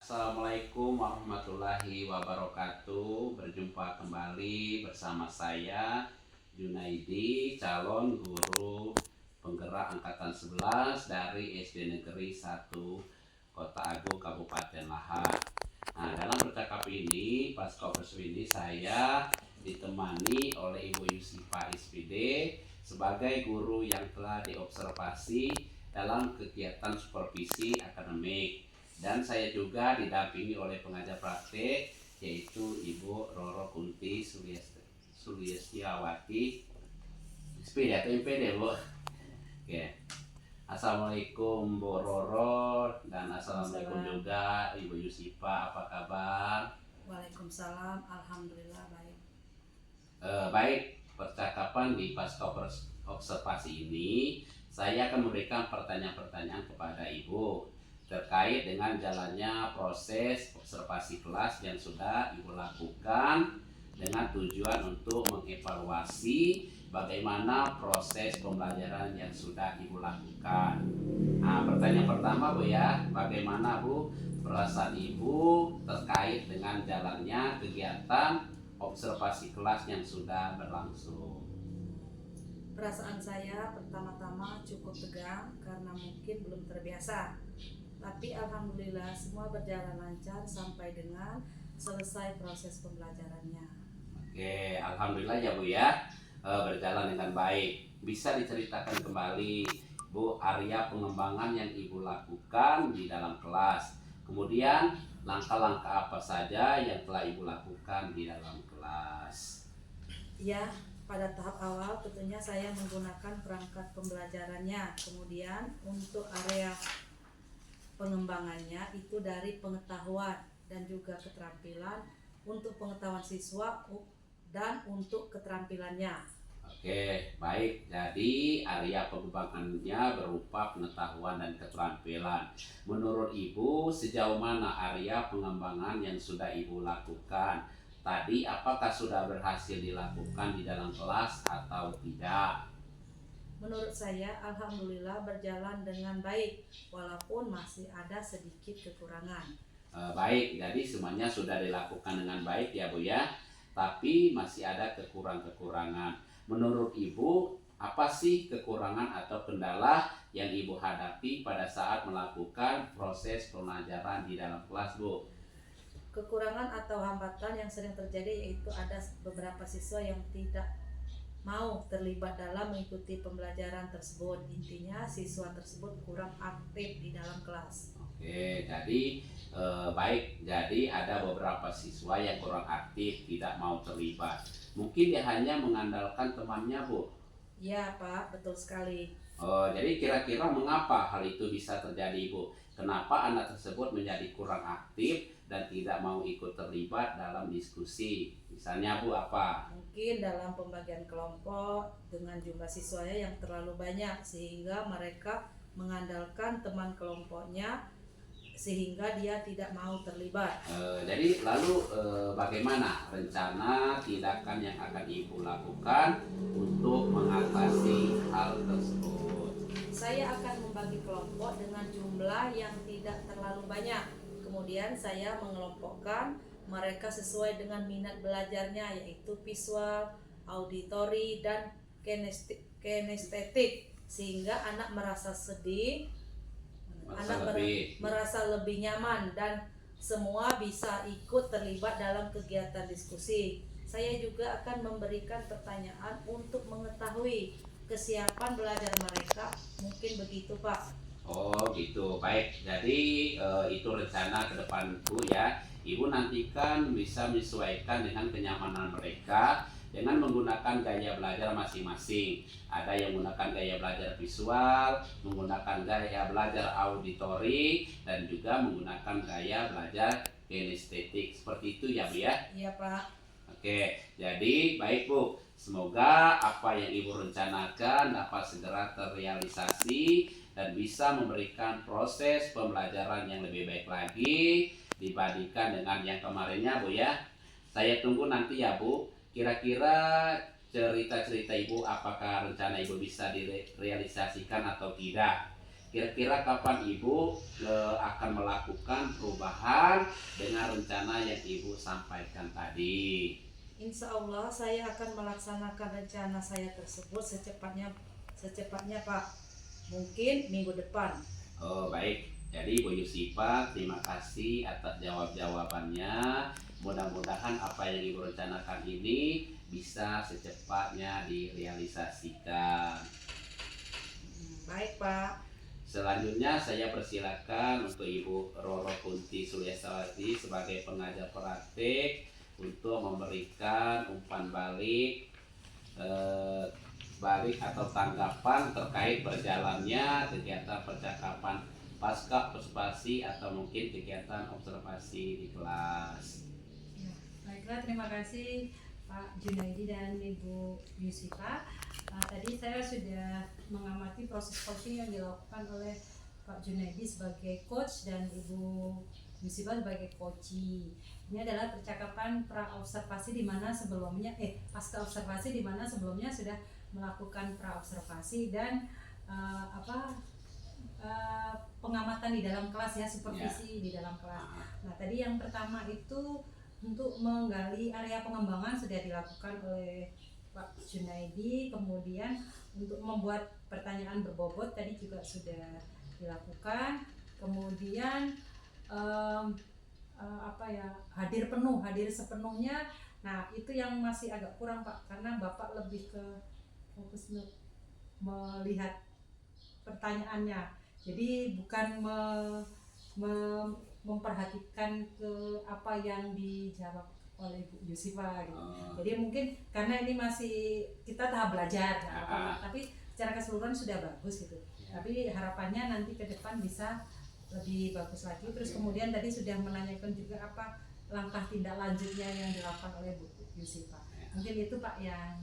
Assalamualaikum warahmatullahi wabarakatuh. Berjumpa kembali bersama saya Junaidi, calon guru penggerak angkatan 11 dari SD Negeri 1 Kota Agung Kabupaten Lahat. Nah, dalam percakapan ini, Paskobres ini saya ditemani oleh Ibu Yusifa SPD sebagai guru yang telah diobservasi dalam kegiatan supervisi akademik. Dan saya juga didampingi oleh pengajar praktek yaitu Ibu Roro Kunti Sulistiawati SPD atau IPD, Bu. Oke. Assalamualaikum Bu Roro dan assalamualaikum juga Ibu Yusifa, apa kabar? Waalaikumsalam, alhamdulillah baik. Baik, percakapan di pasca observasi ini saya akan memberikan pertanyaan-pertanyaan kepada Ibu terkait dengan jalannya proses observasi kelas yang sudah Ibu lakukan dengan tujuan untuk mengevaluasi bagaimana proses pembelajaran yang sudah Ibu lakukan. Nah, pertanyaan pertama, Bu, ya, bagaimana, Bu, perasaan Ibu terkait dengan jalannya kegiatan observasi kelas yang sudah berlangsung? Perasaan saya pertama-tama cukup tegang karena mungkin belum terbiasa. Tapi alhamdulillah semua berjalan lancar sampai dengan selesai proses pembelajarannya. Oke, alhamdulillah ya Bu ya, berjalan dengan baik. Bisa diceritakan kembali, Bu, area pengembangan yang Ibu lakukan di dalam kelas. Kemudian langkah-langkah apa saja yang telah Ibu lakukan di dalam kelas? Ya, pada tahap awal tentunya saya menggunakan perangkat pembelajarannya. Kemudian untuk area pengembangannya itu dari pengetahuan dan juga keterampilan untuk pengetahuan siswa dan untuk keterampilannya. Oke, baik. Jadi area pengembangannya berupa pengetahuan dan keterampilan. Menurut Ibu, sejauh mana area pengembangan yang sudah Ibu lakukan? Tadi apakah sudah berhasil dilakukan di dalam kelas atau tidak? Menurut saya alhamdulillah berjalan dengan baik walaupun masih ada sedikit kekurangan. Baik, jadi semuanya sudah dilakukan dengan baik ya Bu ya. Tapi masih ada kekurangan. Menurut Ibu, apa sih kekurangan atau kendala yang Ibu hadapi pada saat melakukan proses pembelajaran di dalam kelas, Bu? Kekurangan atau hambatan yang sering terjadi yaitu ada beberapa siswa yang tidak mau terlibat dalam mengikuti pembelajaran tersebut. Intinya siswa tersebut kurang aktif di dalam kelas. Oke, jadi baik. Jadi ada beberapa siswa yang kurang aktif, tidak mau terlibat. Mungkin dia hanya mengandalkan temannya, Bu. Ya Pak, betul sekali. Oh, jadi kira-kira mengapa hal itu bisa terjadi, Bu? Kenapa anak tersebut menjadi kurang aktif dan tidak mau ikut terlibat dalam diskusi? Misalnya, Bu, apa? Mungkin dalam pembagian kelompok dengan jumlah siswanya yang terlalu banyak sehingga mereka mengandalkan teman kelompoknya sehingga dia tidak mau terlibat. Jadi lalu bagaimana rencana tindakan yang akan Ibu lakukan untuk mengatasi hal tersebut? Saya akan membagi kelompok dengan jumlah yang tidak terlalu banyak. Kemudian saya mengelompokkan mereka sesuai dengan minat belajarnya yaitu visual, auditori, dan kinestetik sehingga anak merasa sedih, merasa lebih nyaman dan semua bisa ikut terlibat dalam kegiatan diskusi. Saya juga akan memberikan pertanyaan untuk mengetahui kesiapan belajar mereka. Mungkin begitu Pak. Oh gitu, baik. Jadi itu rencana ke depan Bu ya. Ibu nantikan bisa menyesuaikan dengan kenyamanan mereka dengan menggunakan gaya belajar masing-masing. Ada yang menggunakan gaya belajar visual, menggunakan gaya belajar auditori, dan juga menggunakan gaya belajar kinestetik. Seperti itu ya Bu ya? Iya Pak. Oke, jadi baik Bu. Semoga apa yang Ibu rencanakan dapat segera terrealisasi dan bisa memberikan proses pembelajaran yang lebih baik lagi dibandingkan dengan yang kemarinnya Bu ya. Saya tunggu nanti ya Bu. Kira-kira cerita-cerita Ibu apakah rencana Ibu bisa direalisasikan atau tidak. Kira-kira kapan Ibu akan melakukan perubahan dengan rencana yang Ibu sampaikan tadi? Insya Allah saya akan melaksanakan rencana saya tersebut secepatnya Pak. Mungkin minggu depan. Oh baik, jadi Bu Yusifa terima kasih atas jawabannya. Mudah-mudahan apa yang Ibu rencanakan ini bisa secepatnya direalisasikan. Baik Pak. Selanjutnya saya persilakan untuk Ibu Roro Kunti Sulyasawati sebagai pengajar praktik untuk memberikan umpan balik atau tanggapan terkait berjalannya kegiatan percakapan pasca observasi atau mungkin kegiatan observasi di kelas. Ya, baiklah, terima kasih Pak Junaidi dan Ibu Yusifa. Tadi saya sudah mengamati proses coaching yang dilakukan oleh Pak Junaidi sebagai coach dan Ibu Yusifa sebagai coachee. Ini adalah percakapan pra-observasi di mana sebelumnya pasca observasi di mana sebelumnya sudah melakukan pra-observasi dan pengamatan di dalam kelas ya, supervisi di dalam kelas. Nah, tadi yang pertama itu untuk menggali area pengembangan sudah dilakukan oleh Pak Junaidi, kemudian untuk membuat pertanyaan berbobot tadi juga sudah dilakukan, kemudian hadir sepenuhnya. Nah, itu yang masih agak kurang Pak, karena Bapak lebih ke fokus melihat pertanyaannya, jadi bukan memperhatikan ke apa yang dijawab oleh Bu Yusifa gitu. Jadi mungkin karena ini masih kita tahap belajar, tapi secara keseluruhan sudah bagus gitu. Tapi harapannya nanti ke depan bisa lebih bagus lagi. Terus kemudian tadi sudah menanyakan juga apa langkah tindak lanjutnya yang dilakukan oleh Bu Yusifa. Mungkin itu Pak yang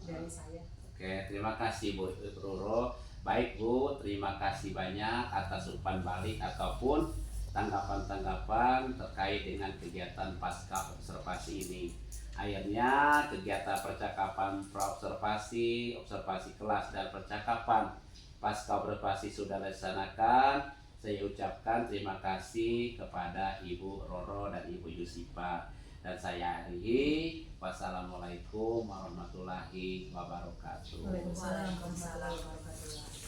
dari saya. Oke, terima kasih Bu Roro. Baik Bu, terima kasih banyak atas umpan balik ataupun tanggapan-tanggapan terkait dengan kegiatan pasca observasi ini. Akhirnya kegiatan percakapan pra-observasi, observasi kelas dan percakapan pasca observasi sudah dilaksanakan. Saya ucapkan terima kasih kepada Ibu Roro dan Ibu Yusifa. Dan saya akhiri. Wassalamualaikum warahmatullahi wabarakatuh. Waalaikumsalam warahmatullahi wabarakatuh.